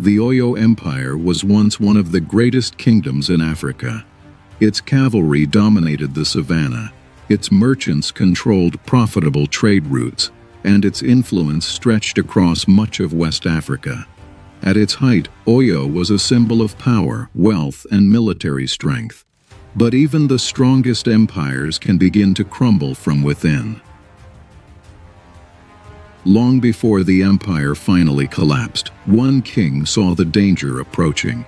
The Oyo Empire was once one of the greatest kingdoms in Africa. Its cavalry dominated the savannah, its merchants controlled profitable trade routes, and its influence stretched across much of West Africa. At its height, Oyo was a symbol of power, wealth, and military strength. But even the strongest empires can begin to crumble from within. Long before the empire finally collapsed, one king saw the danger approaching.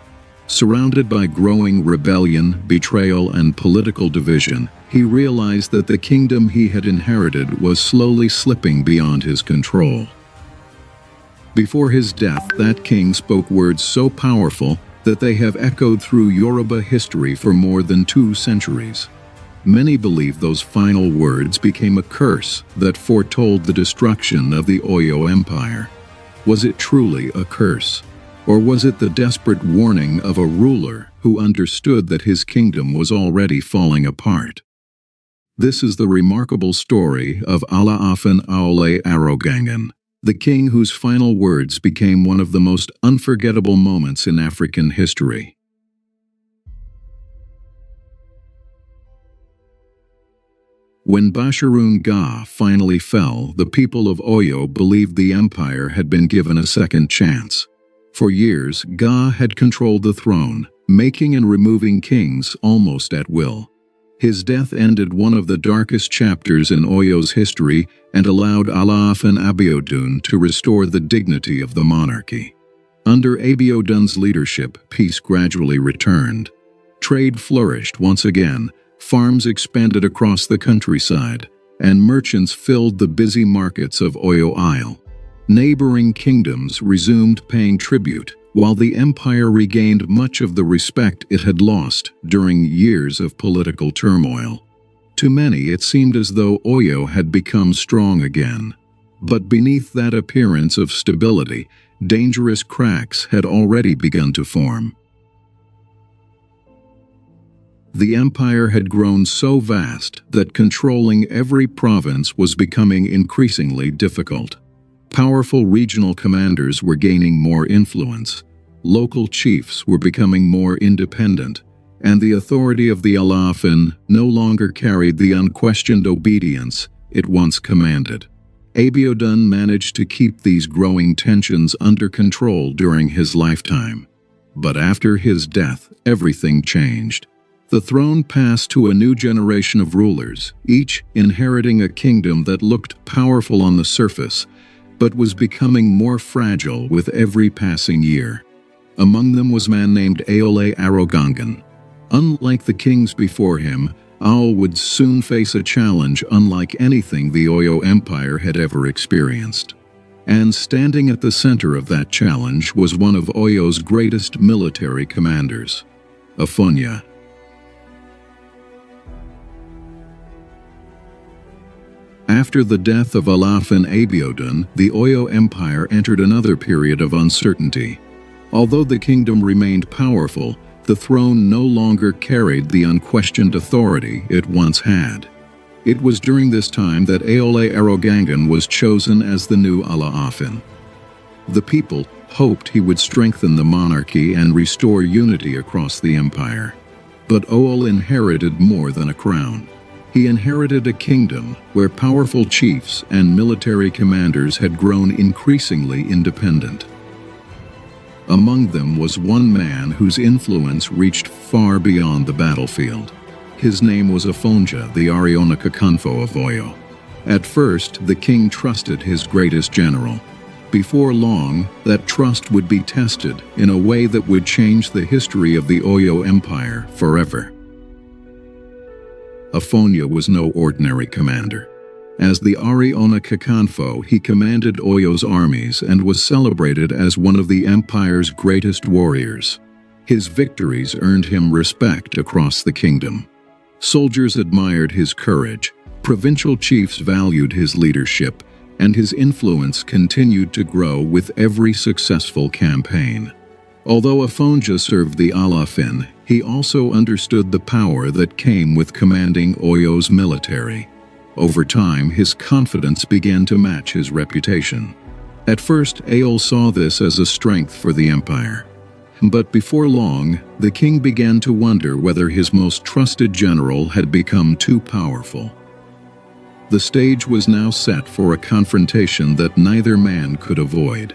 Surrounded by growing rebellion, betrayal, and political division, he realized that the kingdom he had inherited was slowly slipping beyond his control. Before his death, that king spoke words so powerful that they have echoed through Yoruba history for more than 2 centuries. Many believe those final words became a curse that foretold the destruction of the Oyo Empire. Was it truly a curse? Or was it the desperate warning of a ruler who understood that his kingdom was already falling apart? This is the remarkable story of Alaafin Aole Arogangan, the king whose final words became one of the most unforgettable moments in African history. When Basharun Ga finally fell, the people of Oyo believed the empire had been given a second chance. For years, Ga had controlled the throne, making and removing kings almost at will. His death ended one of the darkest chapters in Oyo's history and allowed Alaafin Abiodun to restore the dignity of the monarchy. Under Abiodun's leadership, peace gradually returned. Trade flourished once again, farms expanded across the countryside, and merchants filled the busy markets of Oyo-Ile. Neighboring kingdoms resumed paying tribute, while the empire regained much of the respect it had lost during years of political turmoil. To many, it seemed as though Oyo had become strong again. But beneath that appearance of stability, dangerous cracks had already begun to form. The empire had grown so vast that controlling every province was becoming increasingly difficult. Powerful regional commanders were gaining more influence, local chiefs were becoming more independent, and the authority of the Alaafin no longer carried the unquestioned obedience it once commanded. Abiodun managed to keep these growing tensions under control during his lifetime. But after his death, everything changed. The throne passed to a new generation of rulers, each inheriting a kingdom that looked powerful on the surface, but was becoming more fragile with every passing year. Among them was a man named Aole Arogangan. Unlike the kings before him, Aole would soon face a challenge unlike anything the Oyo Empire had ever experienced. And standing at the center of that challenge was one of Oyo's greatest military commanders, Afonja. After the death of Alaafin Abiodun, the Oyo Empire entered another period of uncertainty. Although the kingdom remained powerful, the throne no longer carried the unquestioned authority it once had. It was during this time that Aole Arogangan was chosen as the new Alaafin. The people hoped he would strengthen the monarchy and restore unity across the empire. But Aole inherited more than a crown. He inherited a kingdom where powerful chiefs and military commanders had grown increasingly independent. Among them was one man whose influence reached far beyond the battlefield. His name was Afonja, the Aare-Ona-Kakanfo of Oyo. At first, the king trusted his greatest general. Before long, that trust would be tested in a way that would change the history of the Oyo Empire forever. Afonja was no ordinary commander. As the Aare-Ona-Kakanfo, he commanded Oyo's armies and was celebrated as one of the empire's greatest warriors. His victories earned him respect across the kingdom. Soldiers admired his courage, provincial chiefs valued his leadership, and his influence continued to grow with every successful campaign. Although Afonja served the Alaafin, he also understood the power that came with commanding Oyo's military. Over time, his confidence began to match his reputation. At first, Aole saw this as a strength for the empire. But before long, the king began to wonder whether his most trusted general had become too powerful. The stage was now set for a confrontation that neither man could avoid.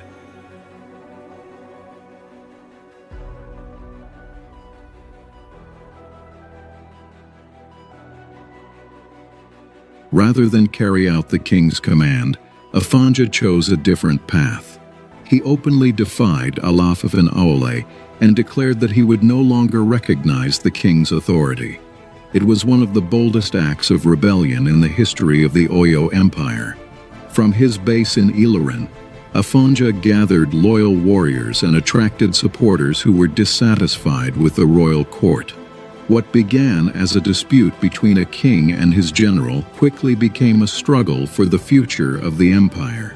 Rather than carry out the king's command, Afonja chose a different path. He openly defied Alaafin Aole and declared that he would no longer recognize the king's authority. It was one of the boldest acts of rebellion in the history of the Oyo Empire. From his base in Ilorin, Afonja gathered loyal warriors and attracted supporters who were dissatisfied with the royal court. What began as a dispute between a king and his general quickly became a struggle for the future of the empire.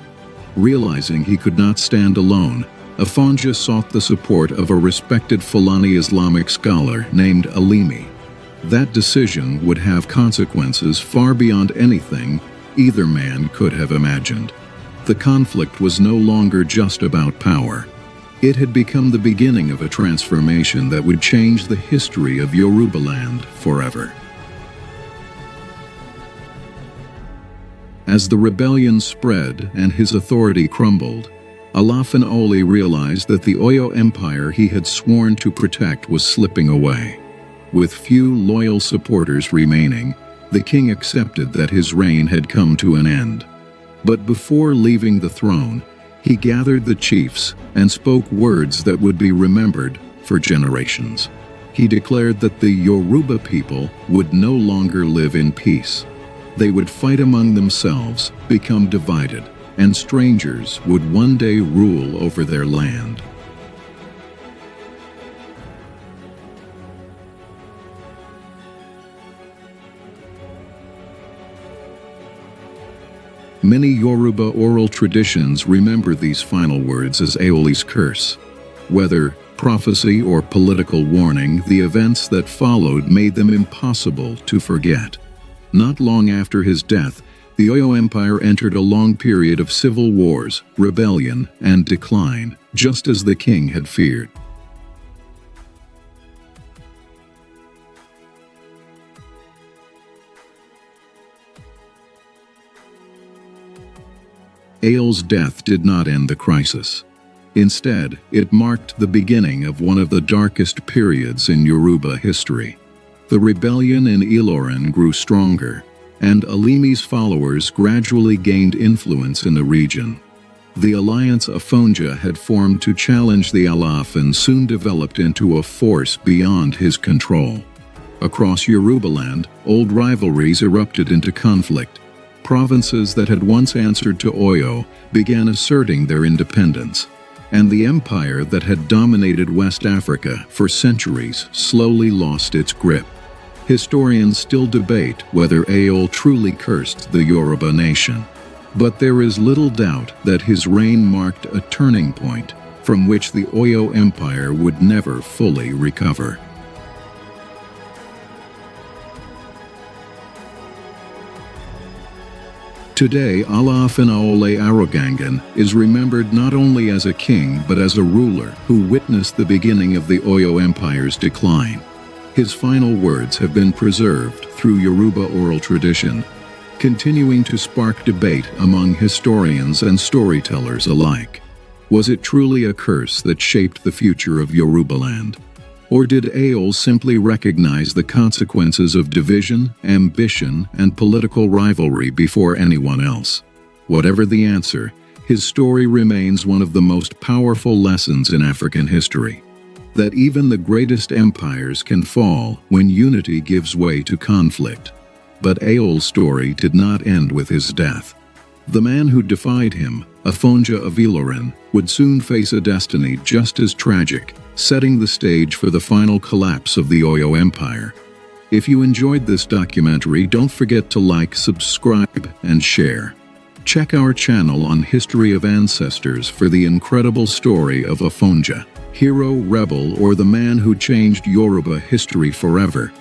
Realizing he could not stand alone, Afonja sought the support of a respected Fulani Islamic scholar named Alimi. That decision would have consequences far beyond anything either man could have imagined. The conflict was no longer just about power. It had become the beginning of a transformation that would change the history of Yoruba land forever. As the rebellion spread and his authority crumbled, Alaafin Aole realized that the Oyo Empire he had sworn to protect was slipping away. With few loyal supporters remaining, the king accepted that his reign had come to an end. But before leaving the throne, he gathered the chiefs and spoke words that would be remembered for generations. He declared that the Yoruba people would no longer live in peace. They would fight among themselves, become divided, and strangers would one day rule over their land. Many Yoruba oral traditions remember these final words as Aole's curse. Whether prophecy or political warning, the events that followed made them impossible to forget. Not long after his death, the Oyo Empire entered a long period of civil wars, rebellion, and decline, just as the king had feared. Aole's death did not end the crisis. Instead, it marked the beginning of one of the darkest periods in Yoruba history. The rebellion in Ilorin grew stronger, and Alimi's followers gradually gained influence in the region. The alliance Afonja had formed to challenge the Alaafin soon developed into a force beyond his control. Across Yorubaland, old rivalries erupted into conflict. Provinces that had once answered to Oyo began asserting their independence, and the empire that had dominated West Africa for centuries slowly lost its grip. Historians still debate whether Aole truly cursed the Yoruba nation, but there is little doubt that his reign marked a turning point from which the Oyo Empire would never fully recover. Today, Alaafin Aole Arogangan is remembered not only as a king but as a ruler who witnessed the beginning of the Oyo Empire's decline. His final words have been preserved through Yoruba oral tradition, continuing to spark debate among historians and storytellers alike. Was it truly a curse that shaped the future of Yorubaland? Or did Aole simply recognize the consequences of division, ambition, and political rivalry before anyone else? Whatever the answer, his story remains one of the most powerful lessons in African history. That even the greatest empires can fall when unity gives way to conflict. But Aole's story did not end with his death. The man who defied him, Afonja of Ilorin, would soon face a destiny just as tragic, setting the stage for the final collapse of the Oyo Empire. If you enjoyed this documentary, don't forget to like, subscribe, and share. Check our channel on History of Ancestors for the incredible story of Afonja, hero, rebel, or the man who changed Yoruba history forever.